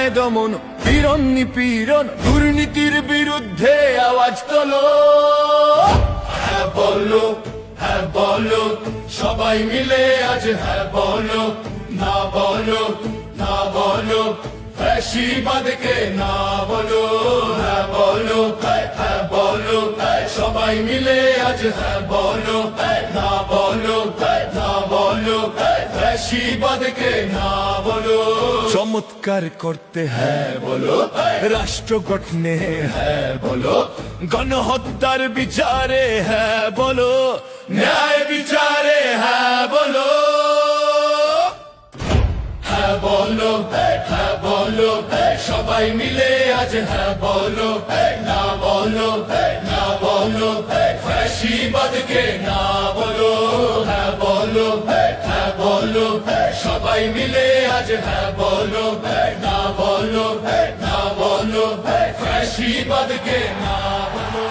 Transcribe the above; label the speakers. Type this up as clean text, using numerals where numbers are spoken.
Speaker 1: অন্যায় দমন, পীড়ন নিপীড়ন, দুর্নীতির বিরুদ্ধে আওয়াজ তোলো। হ্যাঁ বলো, হ্যাঁ বলো, সবাই মিলে আজ হ্যাঁ বলো। না বলো, না বলো, ফ্যাসিবাদকে না বলো। হ্যাঁ বলো, হ্যাঁ বলো, সবাই মিলে আজ হ্যাঁ বলো। না বলো, না বলো, ফ্যাসিবাদকে না বলো। চমৎকার করতে হ্যাঁ বলো, রাষ্ট্র গঠনে হ্যাঁ বলো, গণহত্যার বিচারে হ্যাঁ বলো, ন্যায় বিচারে হ্যাঁ বলো। হ্যাঁ বলো, হ্যাঁ বলো, সবাই মিলে আজ হ্যাঁ বলো। না বলো, না বলো, ফ্যাসিবাদকে না বলো। হ্যাঁ বলো, হ্যাঁ বলো, সবাই মিলে আজ হ্যাঁ বলো। না বলো, না বলো, ফ্যাসিবাদকে না বলো।